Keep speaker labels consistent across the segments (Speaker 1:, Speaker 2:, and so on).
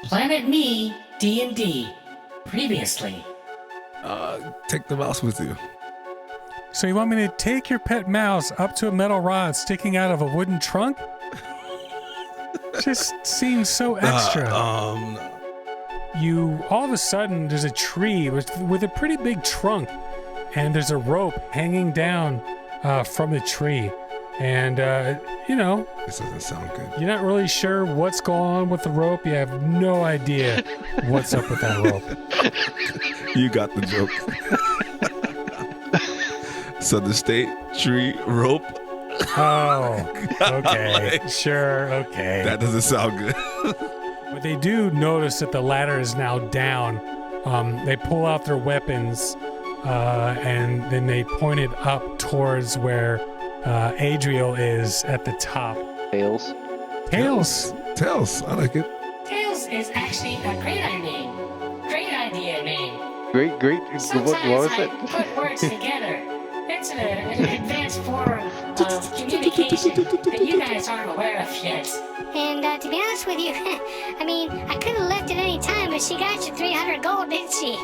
Speaker 1: PlanetMe DnD. Previously.
Speaker 2: Take the mouse with you.
Speaker 3: So you want me to take your pet mouse up to a metal rod sticking out of a wooden trunk? Just seems so extra. You, all of a sudden, there's a tree with a pretty big trunk, and there's a rope hanging down from the tree. And,
Speaker 2: This doesn't sound good.
Speaker 3: you're not really sure what's going on with the rope. You have no idea what's up with that rope.
Speaker 2: You got the joke. So the state tree rope.
Speaker 3: Oh, okay. Sure, okay.
Speaker 2: That doesn't sound good.
Speaker 3: But they do notice that the ladder is now down. They pull out their weapons, and then they point it up towards where Adriel is at the top.
Speaker 4: Tails.
Speaker 3: Tails.
Speaker 2: Tails. I like it.
Speaker 1: Tails is actually a great idea. Great idea name.
Speaker 4: Great.
Speaker 1: Sometimes
Speaker 4: What was
Speaker 1: I
Speaker 4: it?
Speaker 1: put words together. It's an advanced form of communication that you guys aren't aware of yet.
Speaker 5: And to be honest with you, I mean, I could have left at any time, but she got you 300 gold, didn't she?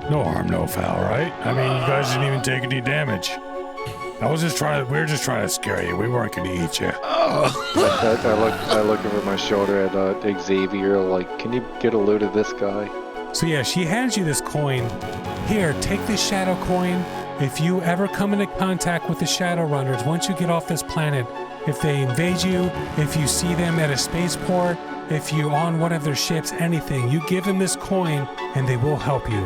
Speaker 3: No harm, no foul, right? I mean, you guys didn't even take any damage. We were just trying to scare you. We weren't going to eat you.
Speaker 4: I look over my shoulder at Xavier, like, can you get a load of this guy?
Speaker 3: So yeah, she hands you this coin. Here, take this shadow coin. If you ever come into contact with the Shadowrunners, once you get off this planet, if they invade you, if you see them at a spaceport, if you're on one of their ships, anything, you give them this coin and they will help you.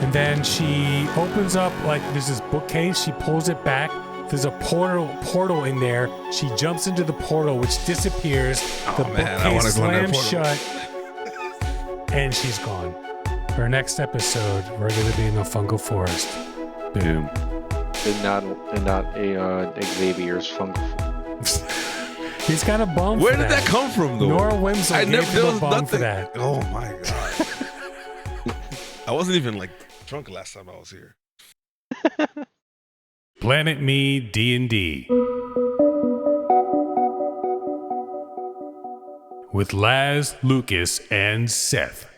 Speaker 3: And then she opens up, like, there's this bookcase, she pulls it back. There's a portal in there. She jumps into the portal, which disappears. The bookcase slams shut, and she's gone. For our next episode, we're going to be in the Fungal Forest. Boom.
Speaker 4: And not a Xavier's Fungal.
Speaker 3: He's got a bomb
Speaker 2: Where
Speaker 3: for
Speaker 2: did that come from, though?
Speaker 3: Nora Wimsel gave him a bomb for that.
Speaker 2: Oh my god! I wasn't even drunk last time I was here.
Speaker 3: PlanetMe D&D with Laz, Lucas, and Seth.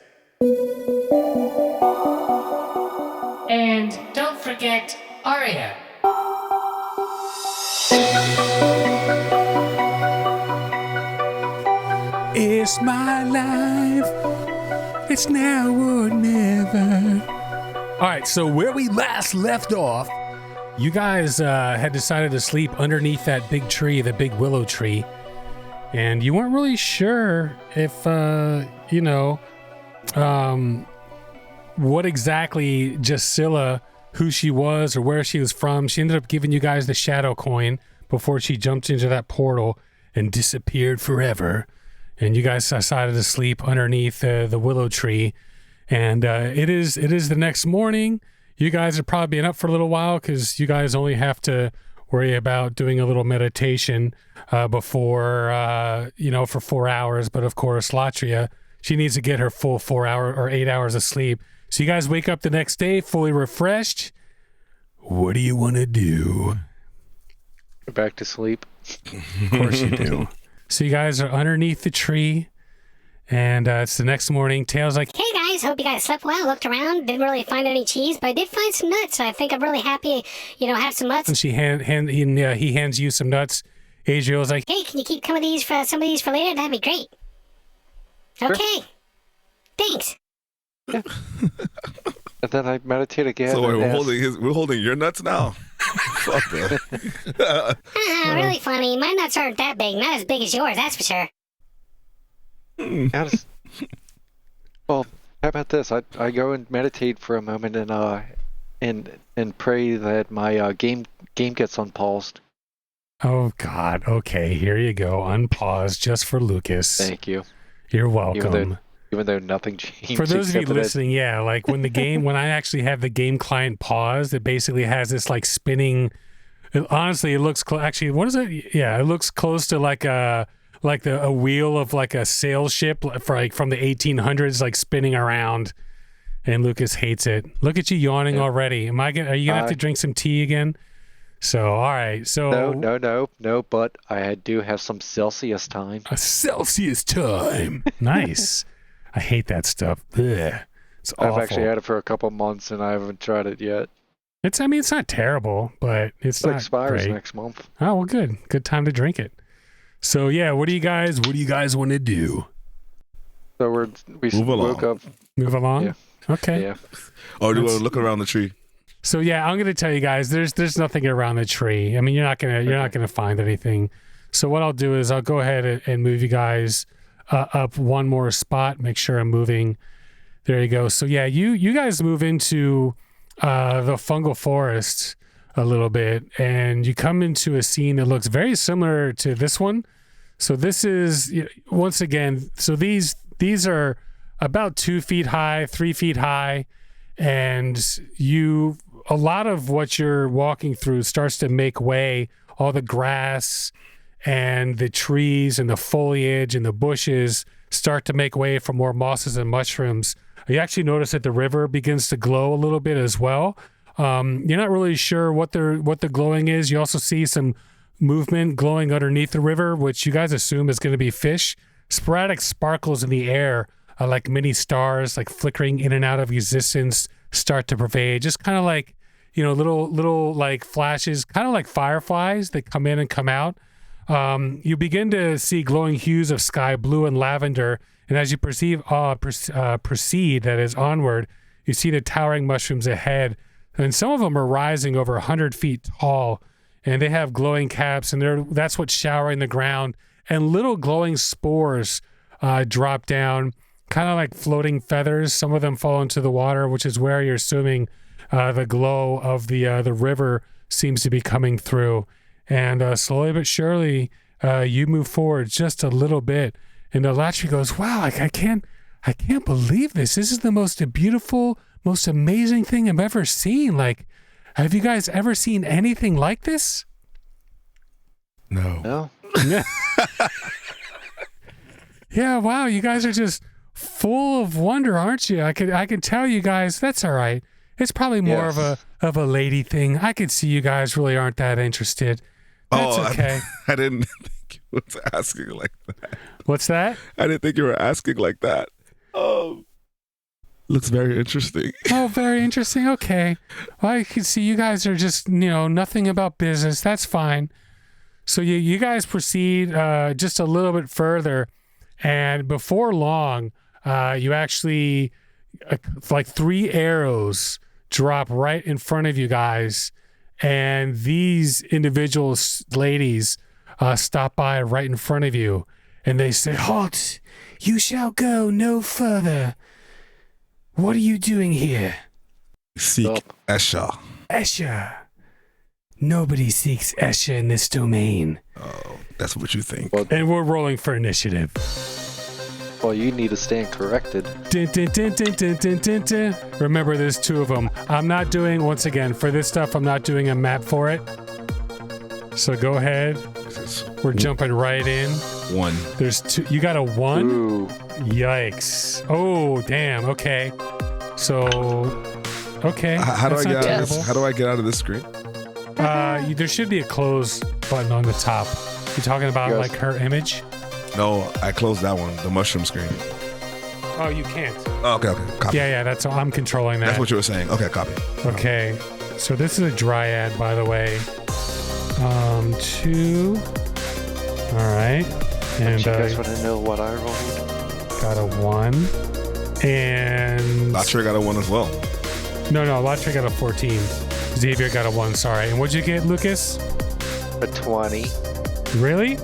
Speaker 1: And don't forget Arya.
Speaker 3: It's my life. It's now or never. All right, so where we last left off, you guys had decided to sleep underneath that big tree, the big willow tree, and you weren't really sure if, what exactly Jasilla, who she was or where she was from. She ended up giving you guys the shadow coin before she jumped into that portal and disappeared forever. And you guys decided to sleep underneath the willow tree. And it is the next morning. You guys have probably been up for a little while because you guys only have to worry about doing a little meditation before, for 4 hours. But of course, Latria, she needs to get her full 4 hour or 8 hours of sleep. So you guys wake up the next day fully refreshed. What do you want to do?
Speaker 4: Go back to sleep.
Speaker 3: Of course you do. So you guys are underneath the tree, and it's the next morning. Tails like,
Speaker 5: Hey guys, hope you guys slept well. Looked around, didn't really find any cheese, but I did find some nuts. So I think I'm really happy, have some nuts.
Speaker 3: and he hands you some nuts. Adriel's like,
Speaker 5: Hey, can you keep some of these for later? That'd be great. Okay. Thanks.
Speaker 4: And then I meditate again.
Speaker 2: So wait,
Speaker 4: and
Speaker 2: we're holding your nuts now. Fuck that.
Speaker 5: Really funny. My nuts aren't that big. Not as big as yours, that's for sure.
Speaker 4: Well, how about this? I go and meditate for a moment and pray that my game gets unpaused.
Speaker 3: oh God, okay, here you go. Unpause just for Lucas.
Speaker 4: Thank you.
Speaker 3: You're welcome.
Speaker 4: Even though nothing changed.
Speaker 3: For those of you
Speaker 4: except that
Speaker 3: listening, yeah, like when I actually have the game client paused, it basically has this spinning. Honestly, it looks actually. What is it? Yeah, it looks close to a wheel of a sail ship from the 1800s, spinning around. And Lucas hates it. Look at you yawning already. Are you gonna have to drink some tea again? So, all right. So
Speaker 4: No. But I do have some Celsius time.
Speaker 3: a Celsius time. Nice. I hate that stuff. Ugh. It's awful.
Speaker 4: I've actually had it for a couple months and I haven't tried it yet.
Speaker 3: It's not terrible, but it's
Speaker 4: It
Speaker 3: not
Speaker 4: expires
Speaker 3: great.
Speaker 4: next month.
Speaker 3: Oh, well, good. Good time to drink it. So, yeah, what do you guys want to do?
Speaker 4: So we
Speaker 2: Move
Speaker 4: woke
Speaker 2: along.
Speaker 4: up.
Speaker 3: Move along?
Speaker 4: Yeah.
Speaker 3: Okay.
Speaker 4: Yeah.
Speaker 2: Oh, do you want to look around the tree?
Speaker 3: So yeah, I'm gonna tell you guys, there's nothing around the tree. I mean, you're not gonna find anything. So what I'll do is I'll go ahead and move you guys up one more spot. Make sure I'm moving. There you go. So yeah, you guys move into the Fungal Forest a little bit, and you come into a scene that looks very similar to this one. So this is once again. So these are about 2 feet high, 3 feet high, and a lot of what you're walking through starts to make way. All the grass and the trees and the foliage and the bushes start to make way for more mosses and mushrooms. You actually notice that the river begins to glow a little bit as well. You're not really sure what the glowing is. You also see some movement glowing underneath the river, which you guys assume is going to be fish. Sporadic sparkles in the air, like mini stars, like flickering in and out of existence, start to pervade. Just kind of like, little like flashes, kind of like fireflies that come in and come out. You begin to see glowing hues of sky blue and lavender, and as you proceed, that is onward, you see the towering mushrooms ahead, and some of them are rising over 100 feet tall, and they have glowing caps, and that's what's showering the ground, and little glowing spores drop down, kind of like floating feathers. Some of them fall into the water, which is where you're assuming the glow of the river seems to be coming through. And slowly but surely, you move forward just a little bit. And Latry goes, wow, I can't believe this. This is the most beautiful, most amazing thing I've ever seen. Like, have you guys ever seen anything like this?
Speaker 2: No.
Speaker 4: No.
Speaker 3: Yeah, wow, you guys are just full of wonder, aren't you? I can tell you guys, that's all right. It's probably more of a lady thing. I could see you guys really aren't that interested. That's okay.
Speaker 2: I didn't think you was asking like that.
Speaker 3: What's that?
Speaker 2: I didn't think you were asking like that. Oh, looks very interesting.
Speaker 3: Oh, very interesting. Okay. Well, I can see you guys are just, nothing about business. That's fine. So you guys proceed just a little bit further, and before long, you actually, like 3 arrows drop right in front of you guys, and these individual ladies stop by right in front of you, and they say, "Halt! You shall go no further. What are you doing here?"
Speaker 2: Seek Esha.
Speaker 3: Esha. Nobody seeks Esha in this domain.
Speaker 2: Oh, that's what you think.
Speaker 4: Well,
Speaker 3: And we're rolling for initiative.
Speaker 4: you need to stand corrected.
Speaker 3: Dun, dun, dun, dun, dun, dun, dun, dun. Remember, there's 2 of them. I'm not doing, once again, for this stuff, I'm not doing a map for it. So go ahead. We're jumping right in.
Speaker 2: 1.
Speaker 3: There's 2. You got a 1?
Speaker 4: Ooh.
Speaker 3: Yikes. Oh, damn. Okay. So, okay.
Speaker 2: How do I
Speaker 3: That's
Speaker 2: get
Speaker 3: not
Speaker 2: out of this?
Speaker 3: terrible.
Speaker 2: How do I get out of this screen?
Speaker 3: There should be a close button on the top. You talking about
Speaker 4: Yes.
Speaker 3: like her image?
Speaker 2: No, I closed that one. The mushroom screen.
Speaker 3: Oh, you can't.
Speaker 2: Oh, okay. Copy.
Speaker 3: Yeah, that's all. I'm controlling that.
Speaker 2: That's what you were saying. Okay, copy.
Speaker 3: Okay, so this is a dryad, by the way. 2. All right, and
Speaker 4: You guys want to know what I rolled?
Speaker 3: got a 1, and
Speaker 2: Latry got a 1 as well.
Speaker 3: no, Latry got a 14. Xavier got a 1. Sorry, and what'd you get, Lucas?
Speaker 4: A 20.
Speaker 3: Really?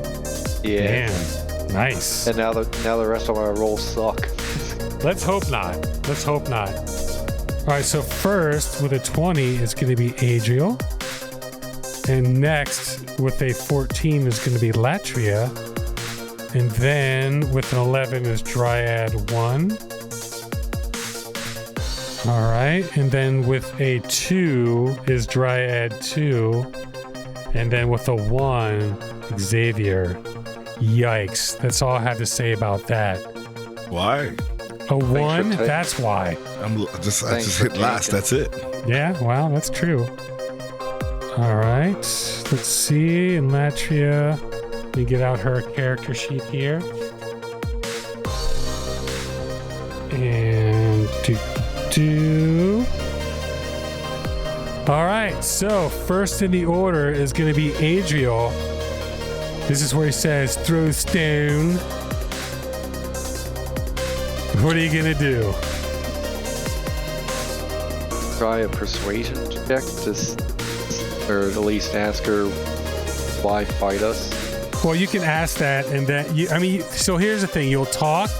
Speaker 4: Yeah.
Speaker 3: Damn, nice.
Speaker 4: And now the rest of my rolls suck.
Speaker 3: Let's hope not. All right, so first with a 20 is going to be Adriel. And next with a 14 is going to be Latria. And then with an 11 is Dryad 1. All right, and then with a 2 is Dryad 2. And then with a 1, Xavier. Yikes. That's all I have to say about that.
Speaker 2: Why?
Speaker 3: A 1?
Speaker 4: taking-
Speaker 3: That's why.
Speaker 2: I just
Speaker 4: Thanks
Speaker 2: hit
Speaker 4: for
Speaker 2: last.
Speaker 4: taking-
Speaker 2: That's it.
Speaker 3: Yeah, well, that's true. All right. Let's see. And Latria, let me get out her character sheet here. And do. All right. So first in the order is going to be Adriel. This is where he says, throw stone. What are you going to do?
Speaker 4: Try a persuasion check, or at least ask her why fight us.
Speaker 3: Well, you can ask that, and then so here's the thing: you'll talk,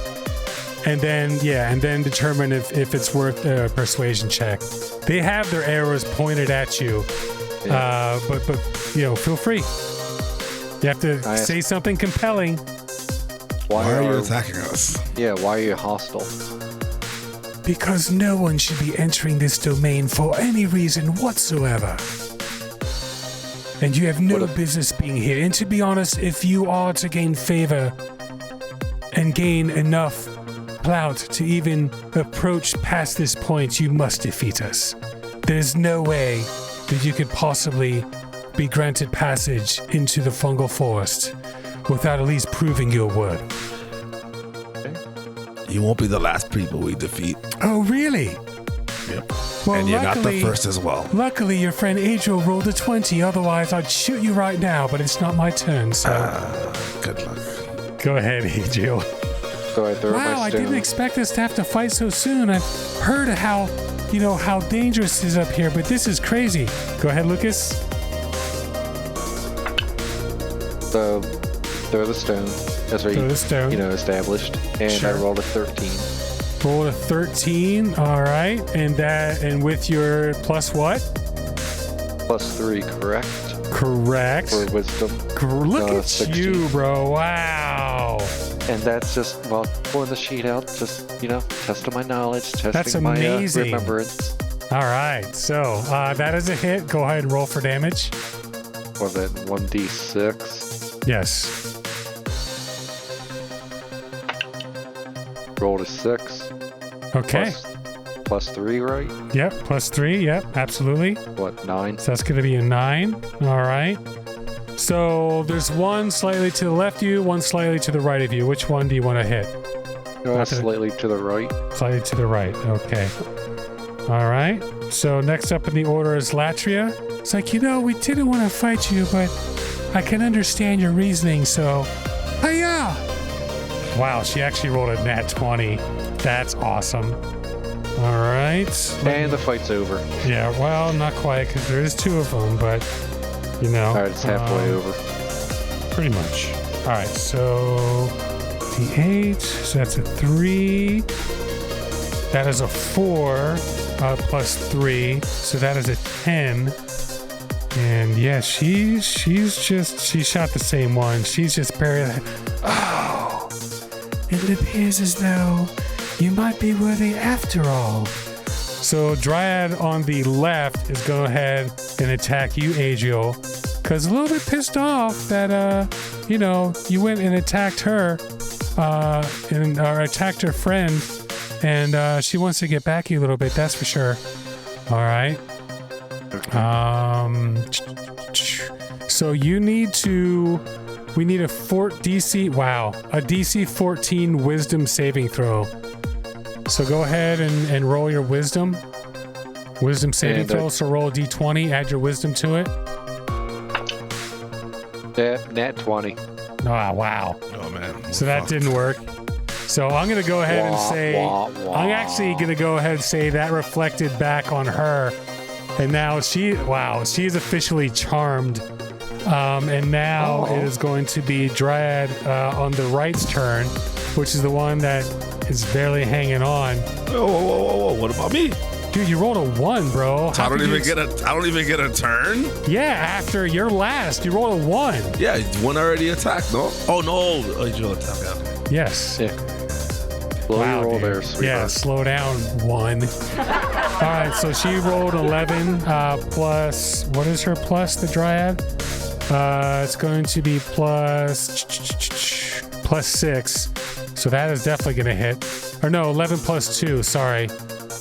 Speaker 3: and then determine if it's worth a persuasion check. They have their arrows pointed at you, but feel free. You have to say something compelling.
Speaker 2: Why are you attacking us?
Speaker 4: Yeah, why are you hostile?
Speaker 3: Because no one should be entering this domain for any reason whatsoever. And you have no business being here. And to be honest, if you are to gain favor and gain enough clout to even approach past this point, you must defeat us. There's no way that you could possibly be granted passage into the Fungal Forest without at least proving your worth.
Speaker 2: You won't be the last people we defeat.
Speaker 3: Oh, really?
Speaker 2: Yep.
Speaker 3: Well,
Speaker 2: and you're not the first as well.
Speaker 3: Luckily, your friend Adriel rolled a 20. Otherwise, I'd shoot you right now, but it's not my turn, so...
Speaker 2: Good luck.
Speaker 3: Go ahead, Adriel.
Speaker 4: So I throw my stone.
Speaker 3: I didn't expect us to have to fight so soon. I've heard how dangerous it is up here, but this is crazy. Go ahead, Lucas.
Speaker 4: So, throw the stone. That's right.
Speaker 3: Throw the stone.
Speaker 4: Established. And
Speaker 3: Sure.
Speaker 4: I rolled a 13.
Speaker 3: Roll a 13. All right. And with your plus what?
Speaker 4: Plus 3, correct?
Speaker 3: Correct.
Speaker 4: For wisdom.
Speaker 3: Look at
Speaker 4: 16.
Speaker 3: you, bro. Wow.
Speaker 4: And that's just, pulling the sheet out, just, testing my knowledge, testing
Speaker 3: That's
Speaker 4: my
Speaker 3: amazing.
Speaker 4: remembrance.
Speaker 3: All right. So that is a hit. Go ahead and roll for damage.
Speaker 4: Was it 1d6?
Speaker 3: Yes.
Speaker 4: Rolled a 6.
Speaker 3: Okay.
Speaker 4: Plus 3, right?
Speaker 3: Yep. Plus 3. Yep. Absolutely.
Speaker 4: What, 9?
Speaker 3: So that's going to be a 9. All right. So there's one slightly to the left of you, one slightly to the right of you. Which one do you want to hit?
Speaker 4: Slightly to the right.
Speaker 3: Slightly to the right. Okay. All right. So next up in the order is Latria. It's like, we didn't want to fight you, but I can understand your reasoning, so... Hiya! Wow, she actually rolled a nat 20. That's awesome. All right.
Speaker 4: And the fight's over.
Speaker 3: Yeah, well, not quite, because there is 2 of them, but,
Speaker 4: All right, it's halfway over.
Speaker 3: Pretty much. All right, so D8, so that's a 3. That is a 4 plus 3, so that is a 10. And yeah, she shot the same one. She's just buried. Oh, it appears as though you might be worthy after all. So Dryad on the left is going to go ahead and attack you, Adriel, because a little bit pissed off that you went and attacked her, or attacked her friend, and she wants to get back at you a little bit. That's for sure. All right. So we need a DC 14 wisdom saving throw. So go ahead and roll your wisdom saving throw. So roll a D20, add your wisdom to it.
Speaker 4: Yeah, nat 20.
Speaker 3: Oh, wow.
Speaker 2: Oh, man.
Speaker 3: So that didn't work. So I'm going to go ahead and say, I'm actually going to go ahead and say that reflected back on her. And now she's officially charmed. And now it is going to be Dryad on the right's turn, which is the one that is barely hanging on.
Speaker 2: Whoa. What about me?
Speaker 3: Dude, you rolled a 1, bro.
Speaker 2: I don't even get a turn?
Speaker 3: Yeah, after you're last, you rolled a 1.
Speaker 2: Yeah, one already attacked, no? Oh, no. Oh, you attacked. Okay.
Speaker 3: Yes.
Speaker 4: Yeah. Slow your roll there, sweetheart.
Speaker 3: Yeah, slow down, 1. All right, so she rolled 11 plus, what is her plus, the Dryad? It's going to be plus 6. So that is definitely going to hit. Or no, 11 plus 2, sorry.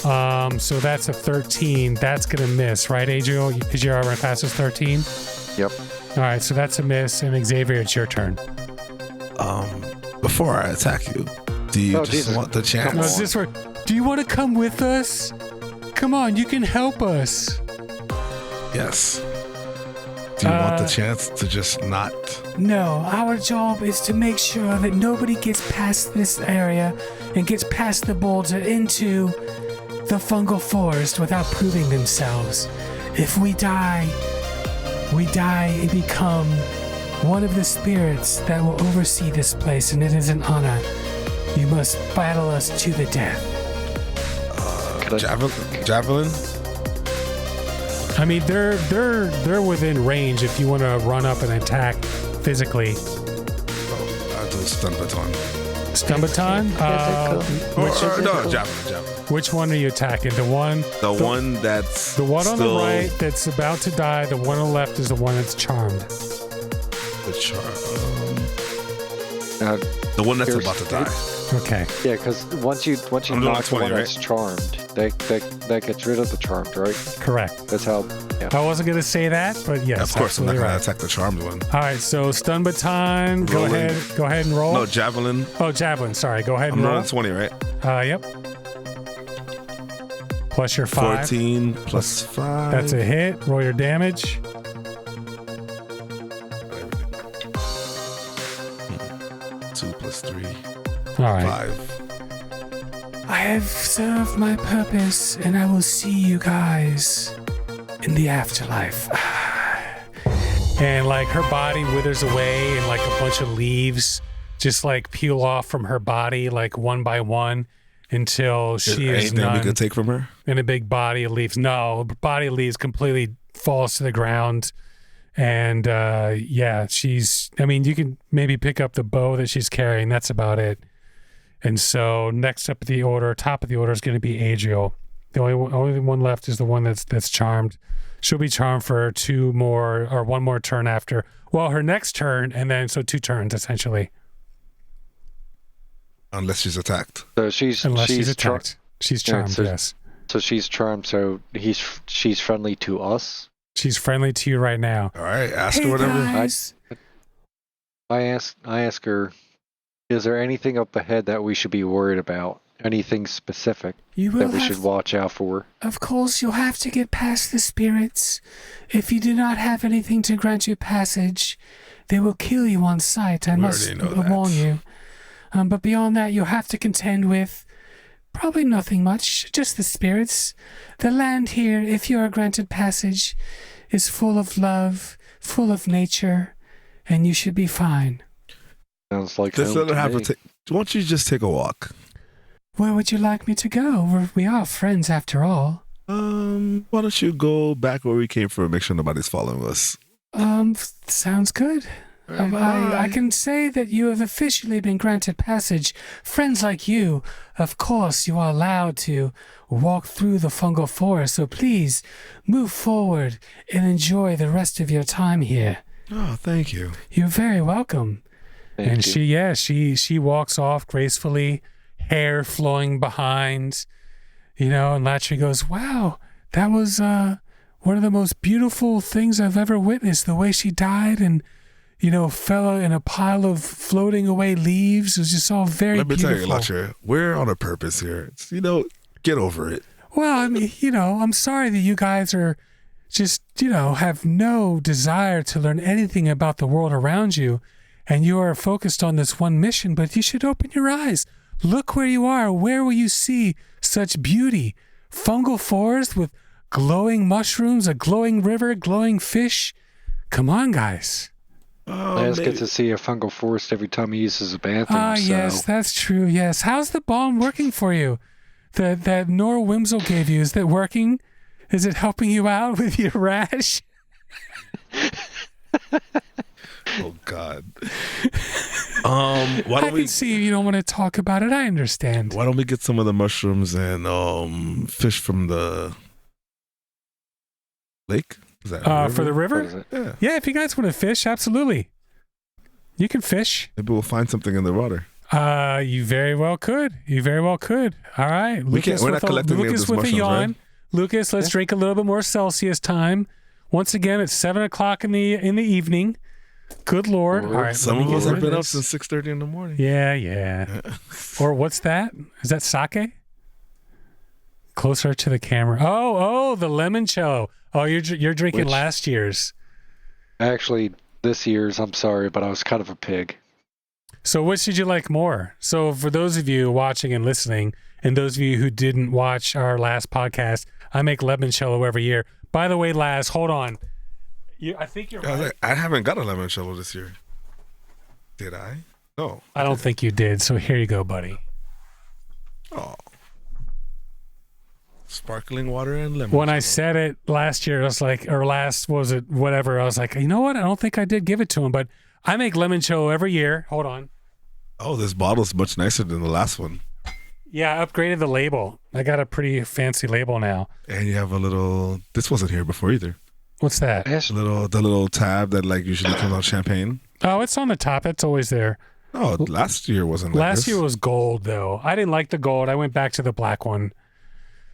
Speaker 3: So that's a 13. That's gonna miss, right, Adriel? Because your armor class is 13.
Speaker 4: Yep.
Speaker 3: All right, so that's a miss. And Xavier, it's your turn.
Speaker 2: Before I attack you, do you just
Speaker 4: Jesus.
Speaker 2: want the chance?
Speaker 3: No, is this where? Do you want to come with us? Come on, you can help us.
Speaker 2: Yes. Do you want the chance to just not?
Speaker 3: No, our job is to make sure that nobody gets past this area and gets past the boulder into the Fungal Forest without proving themselves. If we die and become one of the spirits that will oversee this place, and it is an honor. You must battle us to the death.
Speaker 2: Javelin?
Speaker 3: I mean, they're within range if you want to run up and attack physically.
Speaker 2: I'll do stun baton.
Speaker 3: Stun baton?
Speaker 2: No, javelin.
Speaker 3: Which one are you attacking? The one
Speaker 2: That's
Speaker 3: the one on the
Speaker 2: still
Speaker 3: right that's about to die. The one on the left is the one that's charmed.
Speaker 2: the charm. The one that's about to die.
Speaker 3: Okay.
Speaker 4: Yeah, because once you
Speaker 2: I'm
Speaker 4: knock
Speaker 2: doing
Speaker 4: the
Speaker 2: 20,
Speaker 4: one that's charmed, that gets rid of the charmed, right?
Speaker 3: Correct.
Speaker 4: That's how. Yeah.
Speaker 3: I wasn't gonna say that, but yes,
Speaker 2: Of course, I'm not
Speaker 3: absolutely
Speaker 2: gonna
Speaker 3: right.
Speaker 2: attack the charmed one.
Speaker 3: All right, so stun baton. Go
Speaker 2: Rolling.
Speaker 3: ahead and roll.
Speaker 2: No, javelin.
Speaker 3: Oh, javelin. Sorry. Go ahead
Speaker 2: I'm
Speaker 3: and roll.
Speaker 2: rolling 20, right?
Speaker 3: Yep. Plus your 5.
Speaker 2: 14 plus 5.
Speaker 3: That's a hit. Roll your damage.
Speaker 2: Two plus 3.
Speaker 3: All right.
Speaker 2: 5.
Speaker 3: I have served my purpose, and I will see you guys in the afterlife. And like her body withers away, and like a bunch of leaves just like peel off from her body, like one by one, until she is
Speaker 2: anything we
Speaker 3: none.
Speaker 2: could take from her?
Speaker 3: And a big body of leaves. No, body of leaves completely falls to the ground. And yeah, I mean, you can maybe pick up the bow that she's carrying. That's about it. And so next up the order, top of the order is going to be Adriel. The only one left is the one that's charmed. She'll be charmed for one more turn after. Well, her next turn, and then so 2 turns essentially.
Speaker 2: Unless she's attacked.
Speaker 4: So she's
Speaker 3: attacked. She's charmed.
Speaker 4: so-
Speaker 3: Yes,
Speaker 4: So she's charmed. So she's friendly to us.
Speaker 3: she's friendly to you right now.
Speaker 2: All right, ask her whatever.
Speaker 3: Guys.
Speaker 4: I ask her, is there anything up ahead that we should be worried about? Anything specific
Speaker 3: You will
Speaker 4: that we
Speaker 3: have,
Speaker 4: should watch out for?
Speaker 3: Of course, you'll have to get past the spirits. If you do not have anything to grant you passage, they will kill you on sight. I
Speaker 2: We
Speaker 3: must
Speaker 2: already know that.
Speaker 3: warn you. But beyond that, you'll have to contend with probably nothing much, just the spirits. The land here, if you are granted passage, is full of love, full of nature, and you should be fine.
Speaker 4: Sounds like
Speaker 2: This
Speaker 4: home
Speaker 2: doesn't have
Speaker 4: to
Speaker 2: to
Speaker 4: me.
Speaker 2: take. Why don't you just take a walk?
Speaker 3: Where would you like me to go? We are friends after all.
Speaker 2: Why don't you go back where we came from and make sure nobody's following us?
Speaker 3: Sounds good. I can say that you have officially been granted passage. Friends like you, of course, you are allowed to walk through the Fungal Forest, so please move forward and enjoy the rest of your time here.
Speaker 2: Oh, thank you.
Speaker 3: You're very welcome.
Speaker 4: Thank you.
Speaker 3: she walks off gracefully, hair flowing behind, and Latry goes, wow, that was one of the most beautiful things I've ever witnessed, the way she died and fell in a pile of floating away leaves. It was just all very
Speaker 2: Let me
Speaker 3: beautiful.
Speaker 2: tell you, Latcher, we're on a purpose here. It's, get over it.
Speaker 3: Well, I mean, I'm sorry that you guys are just, have no desire to learn anything about the world around you, and you are focused on this one mission, but you should open your eyes. Look where you are. Where will you see such beauty? Fungal forest with glowing mushrooms, a glowing river, glowing fish. Come on, guys.
Speaker 4: I just get to see a fungal forest every time he uses a bathroom.
Speaker 3: Ah,
Speaker 4: so.
Speaker 3: yes, that's true. Yes. How's the balm working for you? That Nora Wimsel gave you, is that working? Is it helping you out with your rash?
Speaker 2: Oh God. Why
Speaker 3: I
Speaker 2: don't we
Speaker 3: can see you don't want to talk about it. I understand.
Speaker 2: Why don't we get some of the mushrooms and fish from the lake? Is that
Speaker 3: For the
Speaker 4: What is
Speaker 3: river?
Speaker 4: it?
Speaker 2: Yeah.
Speaker 3: Yeah, if you guys want to fish, absolutely. You can fish.
Speaker 2: Maybe we'll find something in the water.
Speaker 3: You very well could. You very well could. All right.
Speaker 2: We're not collecting
Speaker 3: Lucas with a
Speaker 2: mushrooms,
Speaker 3: yawn.
Speaker 2: right?
Speaker 3: Lucas, let's drink a little bit more Celsius time. Once again, it's 7:00 in the evening. Good Lord. All right.
Speaker 2: Some
Speaker 3: let me
Speaker 2: of us
Speaker 3: get
Speaker 2: have
Speaker 3: rid
Speaker 2: been
Speaker 3: of
Speaker 2: up
Speaker 3: this.
Speaker 2: since 6:30 in the morning.
Speaker 3: Yeah. Or what's that? Is that sake? Closer to the camera. Oh, the limoncello. Oh, you're drinking last year's.
Speaker 4: Actually, this year's, I'm sorry, but I was kind of a pig.
Speaker 3: So which did you like more? So for those of you watching and listening, and those of you who didn't watch our last podcast, I make limoncello every year. By the way, Laz, hold on. I think you're right.
Speaker 2: I haven't got a limoncello this year. Did I? No.
Speaker 3: I don't think you did. So here you go, buddy.
Speaker 2: Oh. Sparkling water and lemon.
Speaker 3: When I said it last year, I was like, or last, was it whatever? I was like, you know what? I don't think I did give it to him, but I make limoncello every year. Hold on.
Speaker 2: Oh, this bottle's much nicer than the last one.
Speaker 3: Yeah, I upgraded the label. I got a pretty fancy label now.
Speaker 2: And you have a little. This wasn't here before either.
Speaker 3: What's that?
Speaker 4: Yes.
Speaker 2: The little tab that like usually comes on champagne.
Speaker 3: Oh, it's on the top. It's always there.
Speaker 2: Oh, last year wasn't. Like
Speaker 3: Last
Speaker 2: this.
Speaker 3: year was gold, though. I didn't like the gold. I went back to the black one.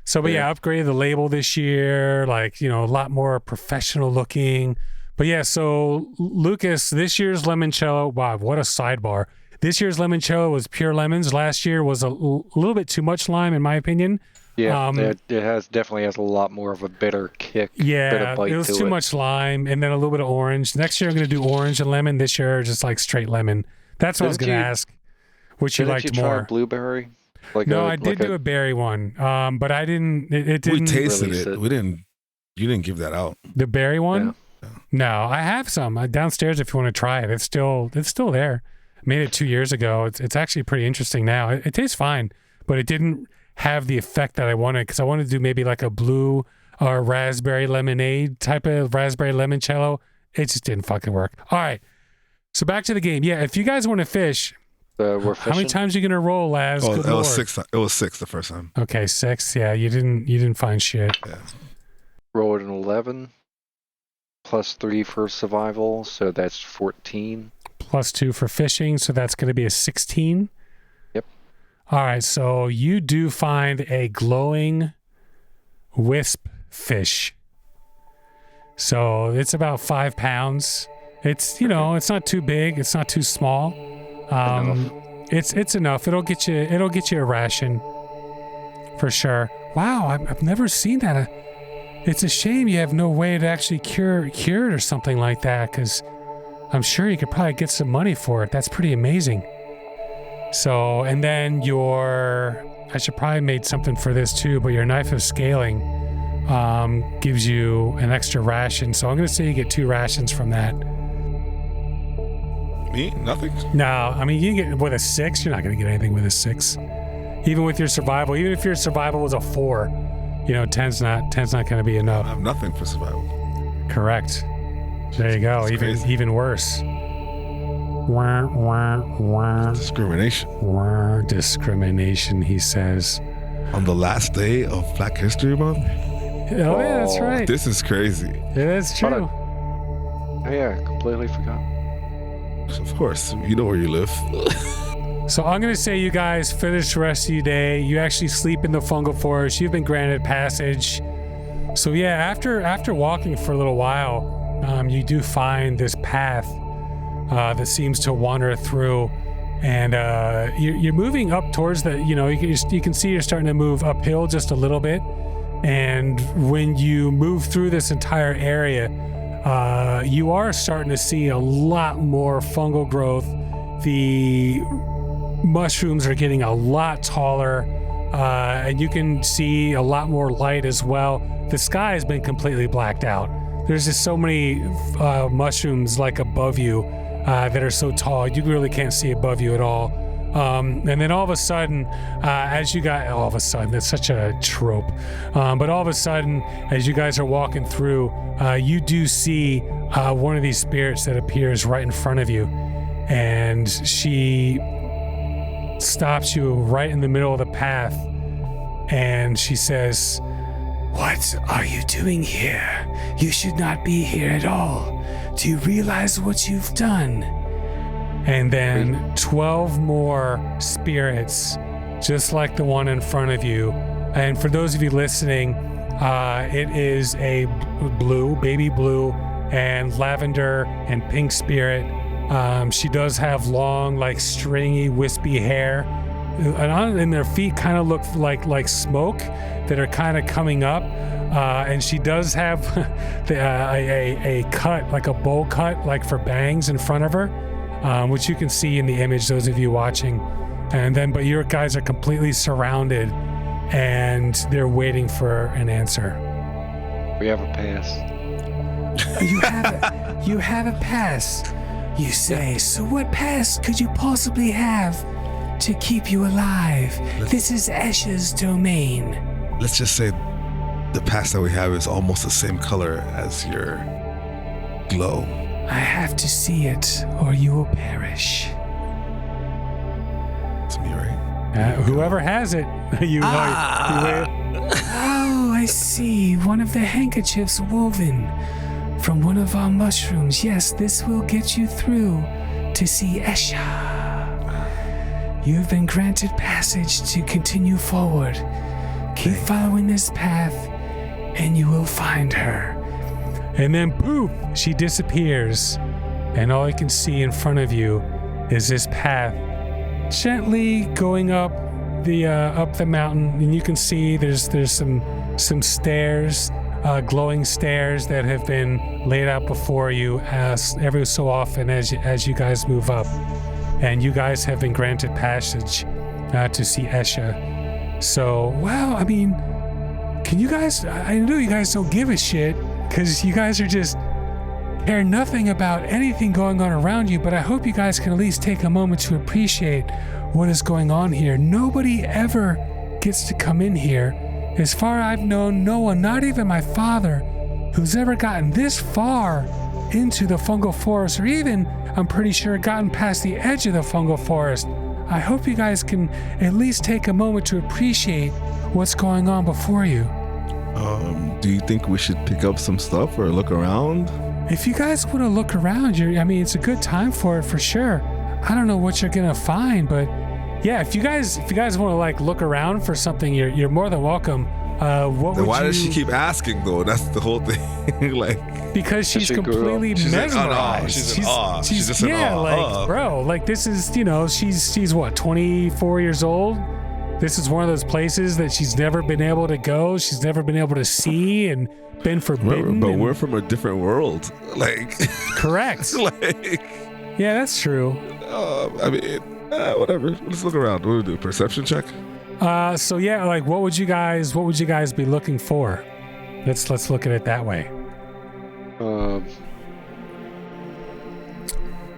Speaker 3: So, but yeah, I upgraded the label this year. Like, a lot more professional looking. But yeah, so Lucas, this year's limoncello. Wow, what a sidebar! This year's limoncello was pure lemons. Last year was a little bit too much lime, in my opinion.
Speaker 4: Yeah, it definitely has a lot more of a bitter kick.
Speaker 3: Yeah,
Speaker 4: bitter bite
Speaker 3: it was
Speaker 4: to
Speaker 3: too much lime, and then a little bit of orange. Next year I'm going to do orange and lemon. This year just like straight lemon. That's what I was going to ask. Which you liked
Speaker 4: Didn't you try
Speaker 3: more?
Speaker 4: a blueberry?
Speaker 3: No, I did do a berry one, but I didn't. It didn't.
Speaker 2: We tasted
Speaker 4: release
Speaker 2: it.
Speaker 4: it.
Speaker 2: We didn't. You didn't give that out.
Speaker 3: The berry one?
Speaker 2: Yeah.
Speaker 3: No, I have some downstairs. If you want to try it, it's still there. Made it 2 years ago. It's actually pretty interesting now. It tastes fine, but it didn't have the effect that I wanted because I wanted to do maybe like a blue or raspberry lemonade type of raspberry limoncello. It just didn't fucking work. All right, so back to the game. Yeah, if you guys want to fish,
Speaker 4: We're fishing.
Speaker 3: how many times are you gonna roll, Laz?
Speaker 2: Oh,
Speaker 3: Good
Speaker 2: it
Speaker 3: Lord.
Speaker 2: was 6. It was 6 the first time.
Speaker 3: Okay, 6. Yeah, you didn't find shit.
Speaker 2: Yeah.
Speaker 4: Rolled an 11, plus 3 for survival, so that's 14.
Speaker 3: Plus 2 for fishing, so that's going to be a 16.
Speaker 4: Yep.
Speaker 3: All right, so you do find a glowing wisp fish. So it's about 5 pounds. It's it's not too big. It's not too small. It's enough. It'll get you a ration for sure. Wow, I've never seen that. It's a shame you have no way to actually cure it or something like that, because I'm sure you could probably get some money for it. That's pretty amazing. So, and then I should probably made something for this too, but your knife of scaling gives you an extra ration. So I'm going to say you get 2 rations from that.
Speaker 2: Me? Nothing.
Speaker 3: No, I mean, you can get with a 6, you're not going to get anything with a 6. Even with your survival, even if your survival was a 4, 10's not going to be
Speaker 2: I
Speaker 3: enough.
Speaker 2: have nothing for survival.
Speaker 3: Correct. There you go.
Speaker 2: That's crazy.
Speaker 3: Even worse. Wah, wah, wah.
Speaker 2: Discrimination.
Speaker 3: Wah, discrimination, he says.
Speaker 2: On the last day of Black History Month?
Speaker 3: Oh, yeah, that's right.
Speaker 2: This is crazy.
Speaker 3: Yeah, that's true.
Speaker 4: Oh, yeah, I completely forgot.
Speaker 2: Of course. You know where you live.
Speaker 3: So I'm going to say you guys finish the rest of your day. You actually sleep in the Fungal Forest. You've been granted passage. So yeah, after walking for a little while, you do find this path that seems to wander through, and you're moving up towards the. You can see you're starting to move uphill just a little bit, and when you move through this entire area, you are starting to see a lot more fungal growth. The mushrooms are getting a lot taller, and you can see a lot more light as well. The sky has been completely blacked out. There's just so many mushrooms like above you that are so tall, you really can't see above you at all. And then all of a sudden, all of a sudden, that's such a trope. But all of a sudden, as you guys are walking through, you do see one of these spirits that appears right in front of you. And she stops you right in the middle of the path. And she says, "What are you doing here? You should not be here at all. Do you realize what you've done?" and then 12 more spirits, just like the one in front of you. And for those of you listening, it is a baby blue, and lavender and pink spirit. She does have long, like stringy, wispy hair, and their feet kind of look like smoke that are kind of coming up. And she does have a cut, like a bowl cut, like for bangs in front of her, which you can see in the image, those of you watching. And then, but your guys are completely surrounded, and they're waiting for an answer.
Speaker 4: We have a pass.
Speaker 3: You have a pass, you say. So what pass could you possibly have to keep you alive? This is Esha's domain.
Speaker 2: Let's just say the pass that we have is almost the same color as your glow.
Speaker 3: I have to see it, or you will perish.
Speaker 2: It's me, right?
Speaker 3: Whoever has it, you Oh, I see. One of the handkerchiefs woven from one of our mushrooms. Yes, this will get you through to see Esha. You have been granted passage to continue forward. Keep following this path, and you will find her. And then poof, she disappears, and all you can see in front of you is this path gently going up the mountain, and you can see there's some stairs, glowing stairs that have been laid out before you every so often as you guys move up, and you guys have been granted passage to see Esha. So, well, I mean, can you guys? I know you guys don't give a shit because you guys are just care nothing about anything going on around you, but I hope you guys can at least take a moment to appreciate what is going on here. Nobody ever gets to come in here. As far I've known, no one, not even my father, who's ever gotten this far into the Fungal Forest, or even, I'm pretty sure, gotten past the edge of the Fungal Forest. I hope you guys can at least take a moment to appreciate what's going on before you.
Speaker 2: Do you think we should pick up some stuff or look around?
Speaker 3: If you guys want to look around, it's a good time for it for sure. I don't know what you're gonna find, but yeah, if you guys want to like look around for something, you're more than welcome.
Speaker 2: Why does she keep asking though? That's the whole thing. Like,
Speaker 3: because she's completely mesmerized.
Speaker 2: She's in awe. She's just in awe.
Speaker 3: Like, bro, like this is, she's what, 24 years old? This is one of those places that she's never been able to go. She's never been able to see and been forbidden.
Speaker 2: But we're from a different world. Like,
Speaker 3: correct.
Speaker 2: Like,
Speaker 3: yeah, that's true.
Speaker 2: Whatever. Let's look around. What do we do? Perception check?
Speaker 3: So yeah, like what would you guys be looking for? Let's look at it that way.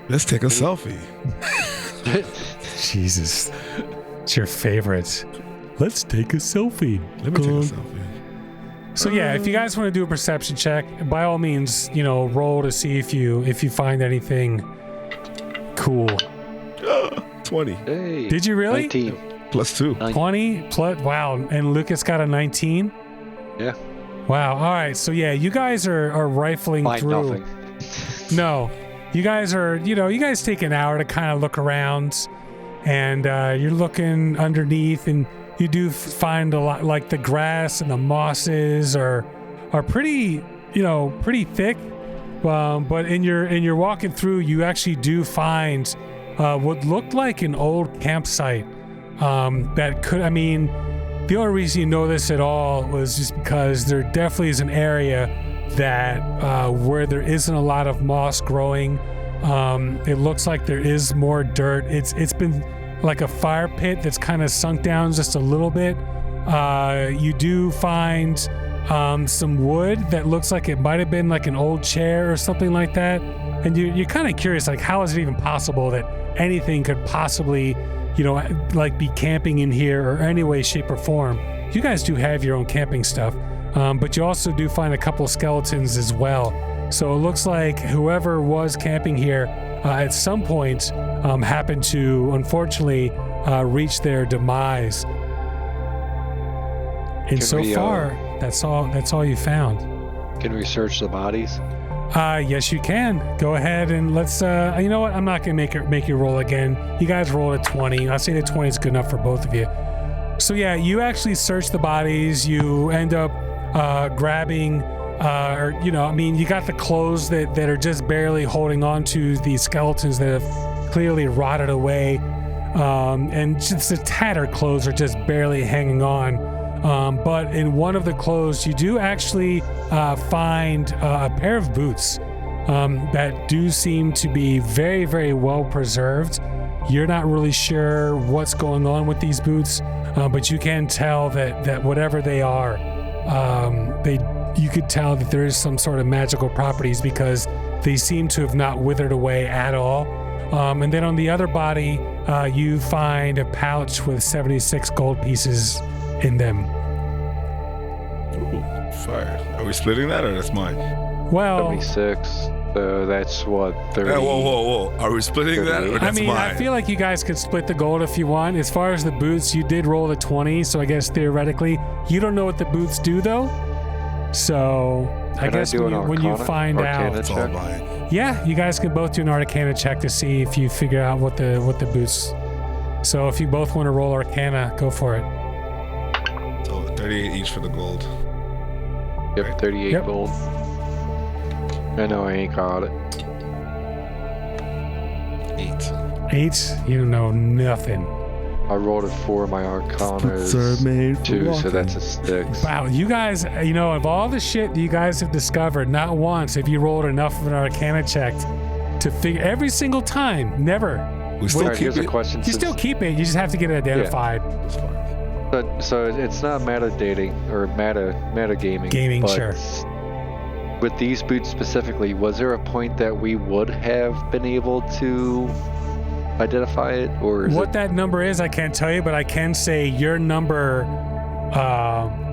Speaker 2: Let's take a selfie.
Speaker 3: Jesus. It's your favorite. Let's take a selfie.
Speaker 2: Let me take a selfie.
Speaker 3: So yeah, if you guys want to do a perception check, by all means, roll to see if you find anything cool.
Speaker 2: 20.
Speaker 4: Hey,
Speaker 3: did you really?
Speaker 4: 19.
Speaker 2: Plus 2.
Speaker 3: 20 plus, wow. And Lucas got a 19?
Speaker 4: Yeah.
Speaker 3: Wow. All right. So yeah, you guys are rifling through.
Speaker 4: Nothing.
Speaker 3: No, you guys are, you guys take an hour to kind of look around, and you're looking underneath, and you do find a lot, like the grass and the mosses are pretty, pretty thick. But in your walking through, you actually do find what looked like an old campsite. That could, the only reason you know this at all was just because there definitely is an area that where there isn't a lot of moss growing. It looks like there is more dirt. It's been like a fire pit that's kind of sunk down just a little bit. You do find some wood that looks like it might have been like an old chair or something like that. And you're kind of curious, like, how is it even possible that anything could possibly, like be camping in here or any way, shape, or form? You guys do have your own camping stuff, but you also do find a couple skeletons as well. So it looks like whoever was camping here at some point happened to, unfortunately, reach their demise. And so far, that's all you found.
Speaker 4: Can we search the bodies?
Speaker 3: Yes, you can. Go ahead and let's. You know what? I'm not gonna make you roll again. You guys rolled a 20. I'll say the 20 is good enough for both of you. So yeah, you actually search the bodies. You end up grabbing, you got the clothes that are just barely holding on to these skeletons that have clearly rotted away, and just the tattered clothes are just barely hanging on. But in one of the clothes, you do actually find a pair of boots that do seem to be very, very well preserved. You're not really sure what's going on with these boots, but you can tell that whatever they are, you could tell that there is some sort of magical properties because they seem to have not withered away at all. And then on the other body, you find a pouch with 76 gold pieces in them.
Speaker 2: Ooh, fire. Are we splitting that or that's mine?
Speaker 3: Well,
Speaker 4: 76. So that's what, 30.
Speaker 2: Whoa. Are we splitting that or that's mine?
Speaker 3: I feel like you guys could split the gold if you want. As far as the boots, you did roll a 20, so I guess theoretically, you don't know what the boots do though. So I guess when you find out,
Speaker 2: It's all mine.
Speaker 3: yeah, you guys can both do an Arcana check to see if you figure out what the boots. So if you both want to roll Arcana, go for it.
Speaker 2: So 38 each for the gold.
Speaker 4: Yep, 38
Speaker 3: Yep.
Speaker 4: gold. I know I ain't got it.
Speaker 2: 8.
Speaker 3: You know nothing.
Speaker 4: I rolled a 4, my Arcana is
Speaker 2: made for
Speaker 4: 2, so
Speaker 2: walking.
Speaker 4: that's a 6.
Speaker 3: Wow, you guys, of all the shit you guys have discovered, not once have you rolled enough of an Arcana check to figure every single time. Never.
Speaker 2: We still
Speaker 4: Alright,
Speaker 2: keep
Speaker 4: here's a
Speaker 2: it.
Speaker 4: question.
Speaker 3: You still keep it. You just have to get it identified.
Speaker 2: That's fine.
Speaker 4: So it's not meta dating or meta gaming.
Speaker 3: Gaming,
Speaker 4: but
Speaker 3: sure.
Speaker 4: With these boots specifically, was there a point that we would have been able to identify it, or is
Speaker 3: What
Speaker 4: it,
Speaker 3: that number is, I can't tell you, but I can say your number,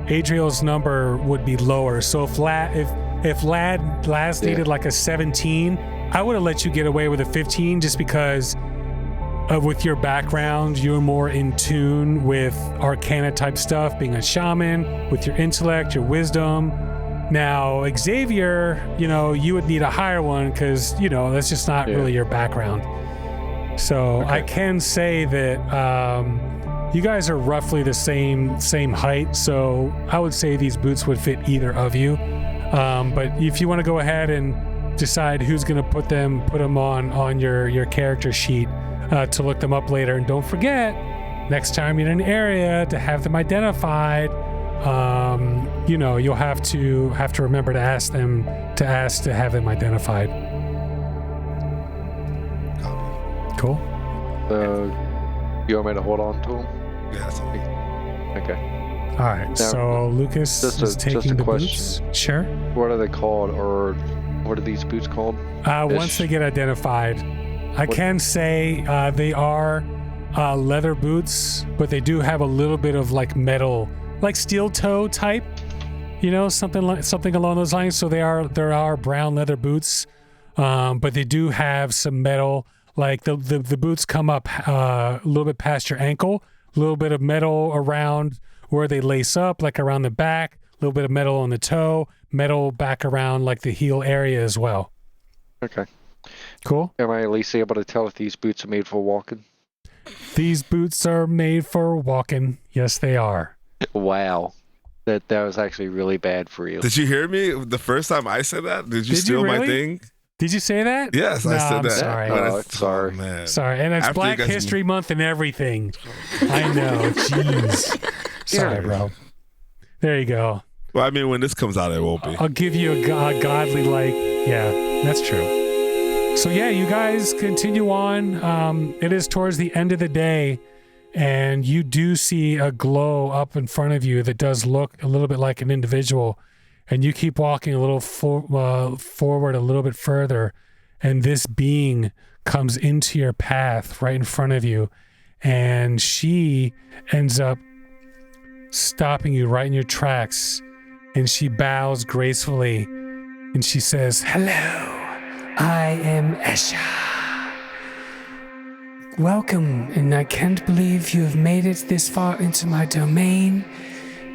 Speaker 3: Adriel's number would be lower. So if Laz needed like a 17, I would have let you get away with a 15 just because with your background, you're more in tune with Arcana type stuff, being a shaman, with your intellect, your wisdom. Now, Xavier, you would need a higher one because, that's just not really your background. So
Speaker 4: Okay.
Speaker 3: I can say that you guys are roughly the same height. So I would say these boots would fit either of you. But if you want to go ahead and decide who's going to put them on your character sheet to look them up later, and don't forget next time you're in an area to have them identified. You'll have to remember to ask to have them identified. Cool.
Speaker 4: you want me to hold on to them?
Speaker 2: Yeah, that's all.
Speaker 4: Okay.
Speaker 3: All right. So Lucas is taking the boots. Sure.
Speaker 4: What are they called, or what are these boots called?
Speaker 3: Once they get identified, I can say they are leather boots, but they do have a little bit of like metal, like steel toe type, something along those lines. So there are brown leather boots, but they do have some metal. Like the boots come up a little bit past your ankle, a little bit of metal around where they lace up, like around the back, a little bit of metal on the toe, metal back around like the heel area as well.
Speaker 4: Okay.
Speaker 3: Cool.
Speaker 4: Am I at least able to tell if these boots are made for walking?
Speaker 3: These boots are made for walking. Yes, they are.
Speaker 4: Wow. That was actually really bad for you.
Speaker 2: Did you hear me the first time I said that? Did you steal my
Speaker 3: really?
Speaker 2: thing?
Speaker 3: Did you say that?
Speaker 2: Yes,
Speaker 3: No,
Speaker 2: I said
Speaker 3: I'm
Speaker 2: that.
Speaker 3: sorry.
Speaker 4: Oh, sorry.
Speaker 2: Man.
Speaker 3: Sorry, and it's
Speaker 2: After you
Speaker 3: Black
Speaker 2: guys-
Speaker 3: History Month and everything. I know. Jeez. Sorry, bro. There you go.
Speaker 2: Well, I mean, when this comes out, it won't be.
Speaker 3: I'll give you a godly yeah, that's true. So yeah, you guys continue on. It is towards the end of the day, and you do see a glow up in front of you that does look a little bit like an individual, and you keep walking a little forward a little bit further, and this being comes into your path right in front of you, and she ends up stopping you right in your tracks, and she bows gracefully, and she says, "Hello, I am Esha. Welcome, and I can't believe you have made it this far into my domain.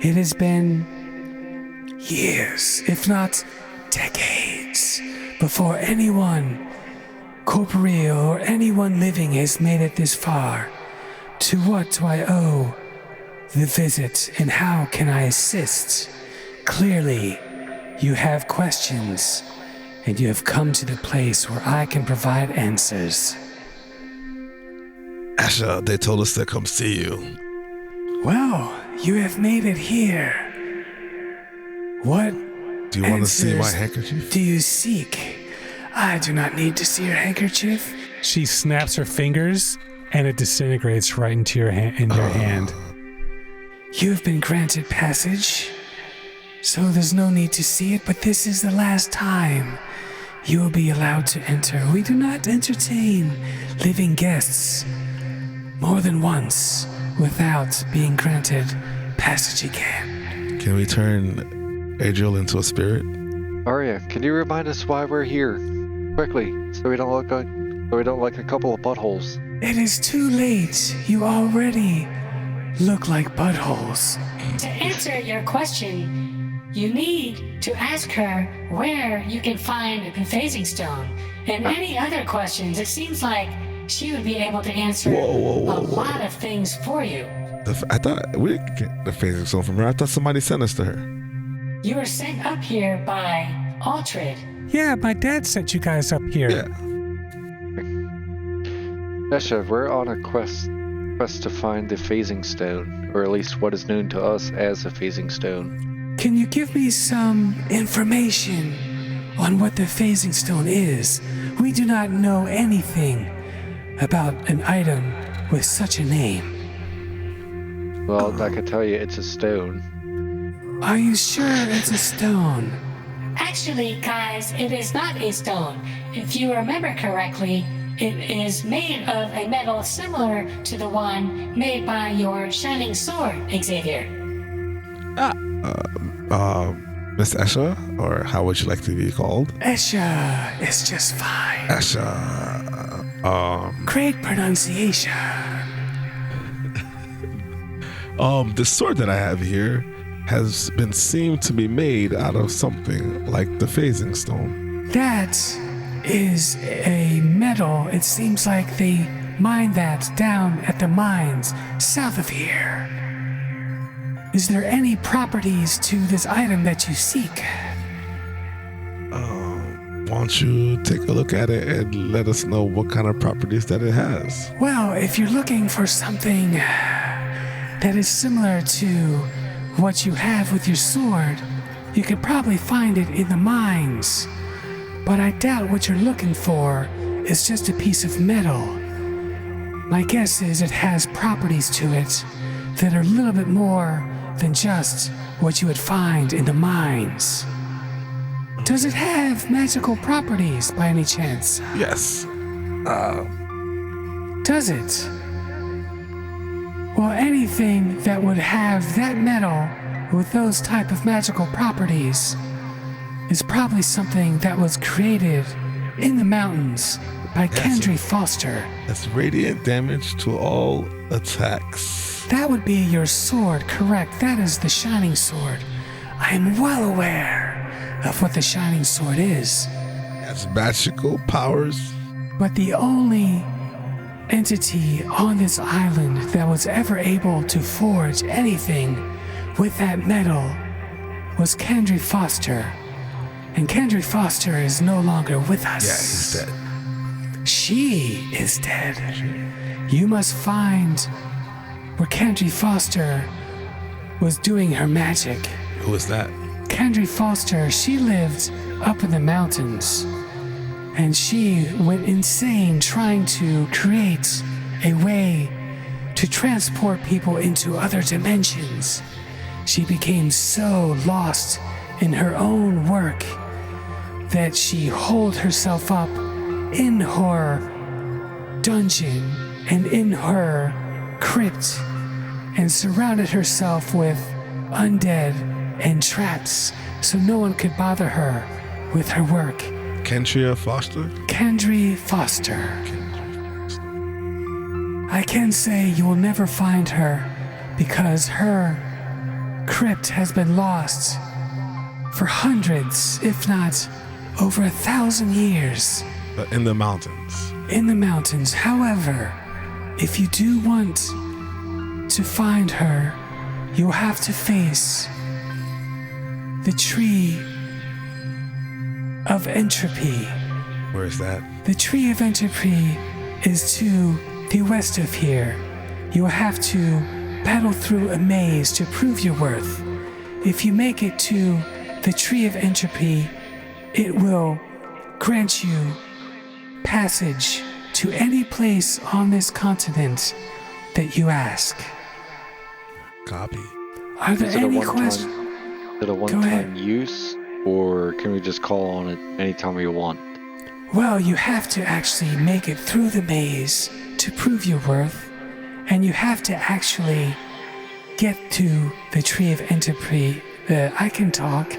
Speaker 3: It has been years, if not decades, before anyone corporeal or anyone living has made it this far. To what do I owe the visit, and how can I assist? Clearly, you have questions, and you have come to the place where I can provide answers.
Speaker 2: Esha, they told us to come see you.
Speaker 3: Well, you have made it here. What
Speaker 2: Do you want to see my
Speaker 3: answers
Speaker 2: handkerchief?
Speaker 3: do you seek? I do not need to see your handkerchief. She snaps her fingers, and it disintegrates right into your hand. You have been granted passage, so there's no need to see it, but this is the last time you will be allowed to enter. We do not entertain living guests more than once without being granted passage again.
Speaker 2: Can we turn Adriel into a spirit?
Speaker 4: Arya, can you remind us why we're here? Quickly, so we don't look like a couple of buttholes.
Speaker 3: It is too late. You already look like buttholes.
Speaker 1: To answer your question, you need to ask her where you can find the phasing stone. And any other questions, it seems like she would be able to answer a lot of things for you.
Speaker 2: I thought we didn't get the phasing stone from her. I thought somebody sent us to her.
Speaker 1: You were sent up here by Altred.
Speaker 3: Yeah, my dad sent you guys up here.
Speaker 2: Yeah.
Speaker 4: Esha, we're on a quest to find the phasing stone, or at least what is known to us as the phasing stone.
Speaker 3: Can you give me some information on what the phasing stone is? We do not know anything about an item with such a name.
Speaker 4: Well, I can tell you it's a stone.
Speaker 3: Are you sure it's a stone?
Speaker 1: Actually, guys, it is not a stone. If you remember correctly, it is made of a metal similar to the one made by your shining sword, Xavier.
Speaker 2: Miss Esha, or how would you like to be called?
Speaker 3: Esha is just fine.
Speaker 2: Esha.
Speaker 3: Great pronunciation.
Speaker 2: The sword that I have here has been seemed to be made out of something like the phasing stone.
Speaker 3: That is a metal. It seems like they mine that down at the mines south of here. Is there any properties to this item that you seek?
Speaker 2: Why don't you take a look at it and let us know what kind of properties that it has?
Speaker 3: Well, if you're looking for something that is similar to what you have with your sword, you could probably find it in the mines. But I doubt what you're looking for is just a piece of metal. My guess is it has properties to it that are a little bit more than just what you would find in the mines. Does it have magical properties by any chance?
Speaker 2: Yes.
Speaker 3: Does it? Well, anything that would have that metal with those type of magical properties is probably something that was created in the mountains by Kendry Foster.
Speaker 2: That's radiant damage to all attacks.
Speaker 3: That would be your sword, correct? That is the Shining Sword. I am well aware of what the Shining Sword is.
Speaker 2: Has magical powers.
Speaker 3: But the only entity on this island that was ever able to forge anything with that metal was Kendry Foster. And Kendry Foster is no longer with us.
Speaker 2: Yeah, he's dead.
Speaker 3: She is dead. You must find where Kendry Foster was doing her magic.
Speaker 2: Who is that?
Speaker 3: Kendry Foster, she lived up in the mountains. And she went insane trying to create a way to transport people into other dimensions. She became so lost in her own work that she holed herself up in her dungeon and in her crypt and surrounded herself with undead and traps so no one could bother her with her work.
Speaker 2: Kendria Foster?
Speaker 3: Kendry Foster. I can say you will never find her because her crypt has been lost for hundreds, if not over 1,000 years
Speaker 2: In the mountains.
Speaker 3: in the mountains. However, if you do want to find her, you'll have to face the tree of entropy.
Speaker 2: Where is that?
Speaker 3: The tree of entropy is to the west of here. You will have to battle through a maze to prove your worth. If you make it to the tree of entropy, it will grant you passage to any place on this continent that you ask.
Speaker 2: Copy.
Speaker 3: Are there
Speaker 4: Is it a
Speaker 3: any
Speaker 4: one-time-
Speaker 3: questions?
Speaker 4: Is it a one-time use, or can we just call on it anytime we want?
Speaker 3: Well, you have to actually make it through the maze to prove your worth, and you have to actually get to the tree of entropy. I can talk.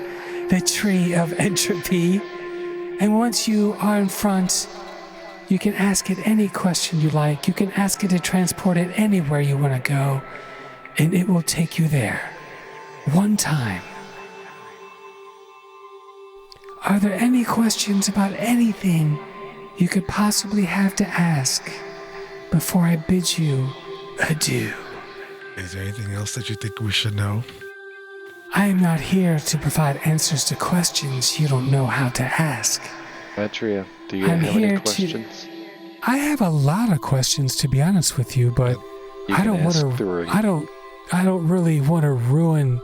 Speaker 3: The tree of entropy. And once you are in front, you can ask it any question you like. You can ask it to transport it anywhere you want to go, and it will take you there. One time. Are there any questions about anything you could possibly have to ask before I bid you adieu?
Speaker 2: Is there anything else that you think we should know?
Speaker 3: I am not here to provide answers to questions you don't know how to ask.
Speaker 4: Matria, do you
Speaker 3: I'm
Speaker 4: have any
Speaker 3: here
Speaker 4: questions?
Speaker 3: I have a lot of questions, to be honest with you, but
Speaker 4: You
Speaker 3: I
Speaker 4: can
Speaker 3: don't want
Speaker 4: ask
Speaker 3: to.
Speaker 4: three.
Speaker 3: I don't really want to ruin,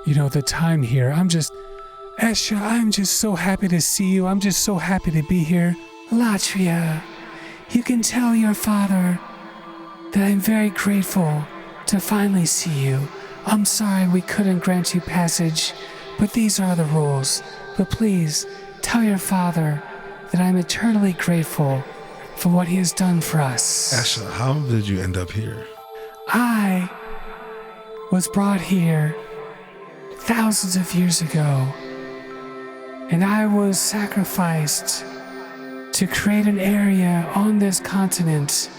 Speaker 3: the time here. Esha, I'm just so happy to see you. I'm just so happy to be here. Latria, you can tell your father that I'm very grateful to finally see you. I'm sorry we couldn't grant you passage, but these are the rules. But please, tell your father that I'm eternally grateful for what he has done for us.
Speaker 2: Esha, how did you end up here?
Speaker 3: I was brought here thousands of years ago, and I was sacrificed to create an area on this continent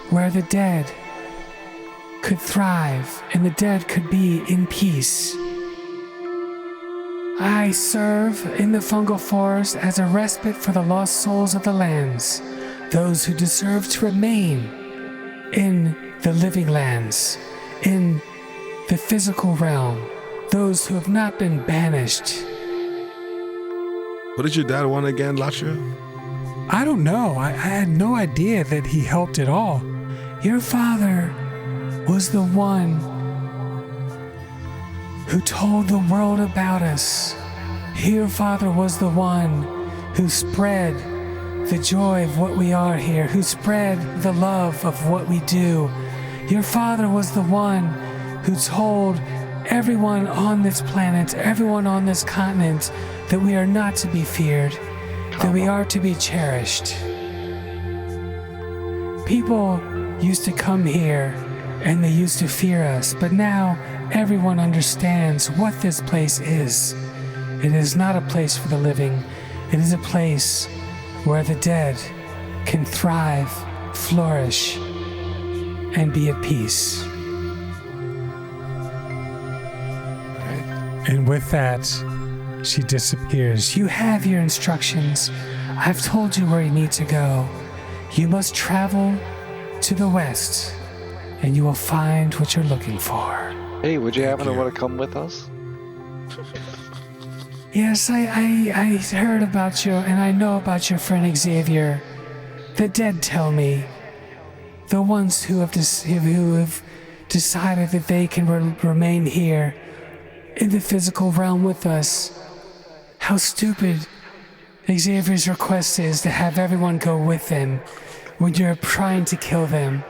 Speaker 3: where the dead could thrive and the dead could be in peace. I serve in the Fungal Forest as a respite for the lost souls of the lands, those who deserve to remain in the living lands, in the physical realm, those who have not been banished.
Speaker 2: What did your dad want again, Latria?
Speaker 3: I don't know. I had no idea that he helped at all. Your father was the one who told the world about us. Your father was the one who spread the joy of what we are here, who spread the love of what we do. Your father was the one who told everyone on this planet, everyone on this continent, that we are not to be feared, that we are to be cherished. People used to come here and they used to fear us, but now everyone understands what this place is. It is not a place for the living. It is a place where the dead can thrive, flourish, and be at peace. And with that, she disappears. You have your instructions. I've told you where you need to go. You must travel to the west, and you will find what you're looking for.
Speaker 4: Hey, would you happen to
Speaker 2: you.
Speaker 4: want to come with us?
Speaker 3: Yes, I heard about you, and I know about your friend Xavier. The dead tell me. The ones who have decided that they can remain here in the physical realm with us. How stupid Xavier's request is to have everyone go with them when you're trying to kill them.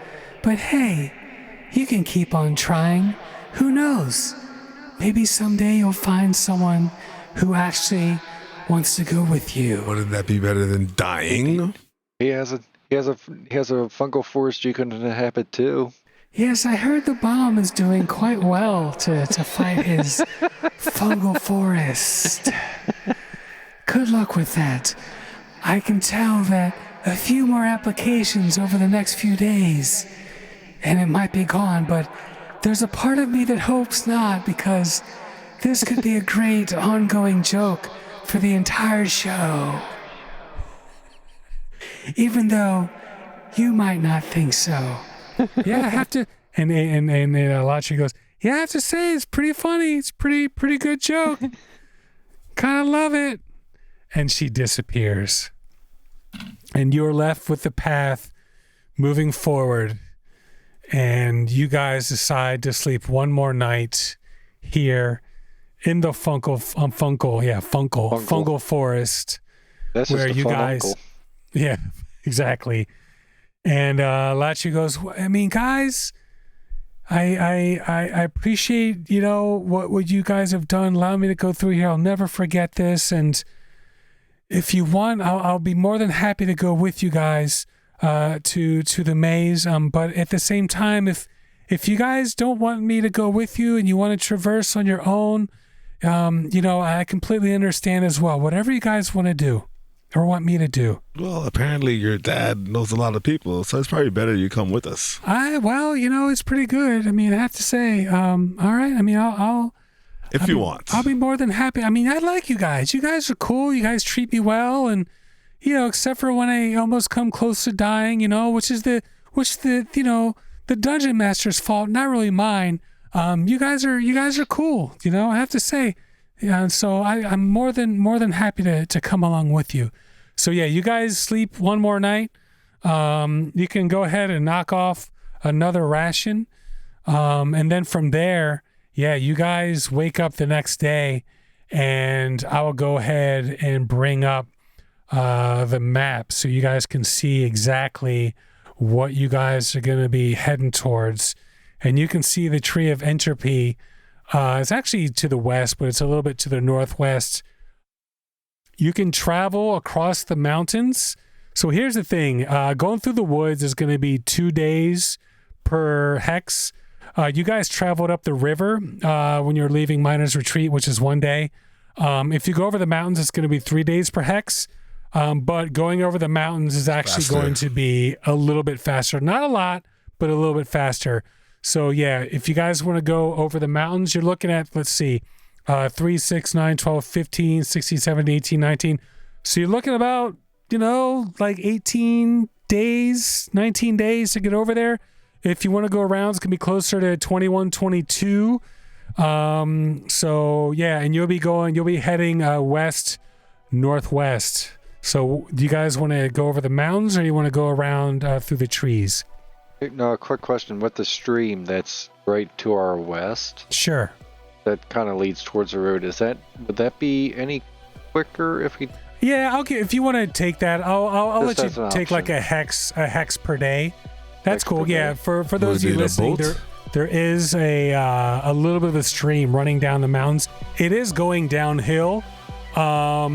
Speaker 3: But hey, you can keep on trying. Who knows? Maybe someday you'll find someone who actually wants to go with you.
Speaker 2: Wouldn't that be better than dying?
Speaker 4: He has a fungal forest you can inhabit too.
Speaker 3: Yes, I heard the bomb is doing quite well to fight his fungal forest. Good luck with that. I can tell that a few more applications over the next few days, and it might be gone, but there's a part of me that hopes not, because this could be a great ongoing joke for the entire show. even though you might not think so. Yeah, I have to. And Lachi goes, yeah, I have to say it's pretty funny. It's pretty good joke. Kind of love it. And she disappears. And you're left with the path moving forward. And you guys decide to sleep one more night here in the Fungal Forest.
Speaker 4: That's
Speaker 3: where
Speaker 4: just a
Speaker 3: you
Speaker 4: fun
Speaker 3: guys,
Speaker 4: uncle.
Speaker 3: yeah, exactly. And Lachi goes, I mean, guys, I appreciate, what you guys have done. Allow me to go through here. I'll never forget this. And if you want, I'll be more than happy to go with you guys to the maze. But at the same time, if you guys don't want me to go with you and you want to traverse on your own, I completely understand as well. Whatever you guys want to do or want me to do.
Speaker 2: Well, apparently your dad knows a lot of people, so it's probably better you come with us.
Speaker 3: It's pretty good. I mean, I have to say, all right. I mean, I'll
Speaker 2: If you want.
Speaker 3: I'll be more than happy. I mean, I like you guys. You guys are cool. You guys treat me well. And, except for when I almost come close to dying, which the dungeon master's fault, not really mine. You guys are cool. I have to say. Yeah, and so I'm more than happy to come along with you. So yeah, you guys sleep one more night. You can go ahead and knock off another ration. And then from there, yeah, you guys wake up the next day and I will go ahead and bring up the map so you guys can see exactly what you guys are going to be heading towards. And you can see the Tree of Entropy. It's actually to the west, but it's a little bit to the northwest. You can travel across the mountains. So here's the thing. Going through the woods is going to be 2 days per hex. You guys traveled up the river when you're leaving Miner's Retreat, which is 1 day. If you go over the mountains, it's going to be 3 days per hex. But going over the mountains is actually going to be a little bit faster. Not a lot, but a little bit faster. So yeah, if you guys want to go over the mountains, you're looking at, let's see, 3, 6, 9, 12, 15, 16, 17, 18, 19. So you're looking about, like 18 days, 19 days to get over there. If you want to go around, it's going to be closer to 21, 22. So yeah, and you'll be heading west, northwest. So do you guys want to go over the mountains or do you want to go around through the trees?
Speaker 4: No, a quick question. With the stream that's right to our west,
Speaker 3: Sure.
Speaker 4: that kind of leads towards the road, would that be any quicker if we...
Speaker 3: Yeah, if you want to take that, I'll let
Speaker 4: Just
Speaker 3: you
Speaker 4: as an
Speaker 3: take like
Speaker 4: option.
Speaker 3: a hex per day. That's
Speaker 4: Hex
Speaker 3: cool.
Speaker 4: per
Speaker 3: Yeah,
Speaker 4: day.
Speaker 3: for those of you
Speaker 2: need a
Speaker 3: listening,
Speaker 2: boat?
Speaker 3: there is a little bit of a stream running down the mountains. It is going downhill, but I'll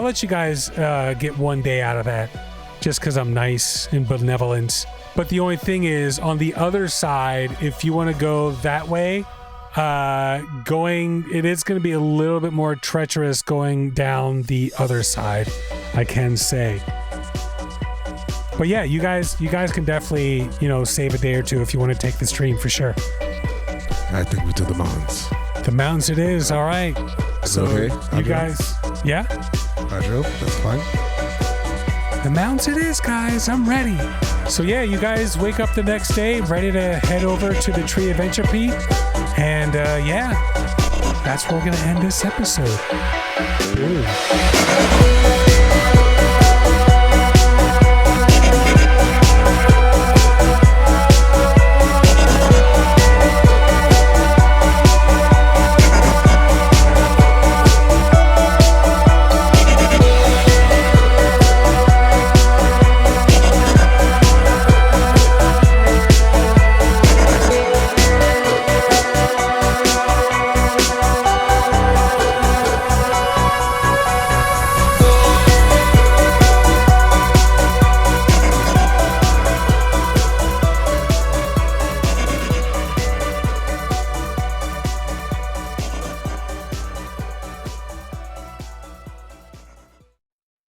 Speaker 3: let you guys get 1 day out of that, just because I'm nice and benevolent. But the only thing is, on the other side, if you want to go that way, it is going to be a little bit more treacherous going down the other side, I can say. But yeah, you guys can definitely, save a day or two if you want to take the stream for sure.
Speaker 2: I think we do the mountains.
Speaker 3: The mountains it is, all right. So
Speaker 2: okay?
Speaker 3: you guys, yeah?
Speaker 2: Roger, that's fine.
Speaker 3: The mountains it is, guys. I'm ready. So yeah, you guys wake up the next day, ready to head over to the Tree of Entropy. And that's where we're going to end this episode. Boom.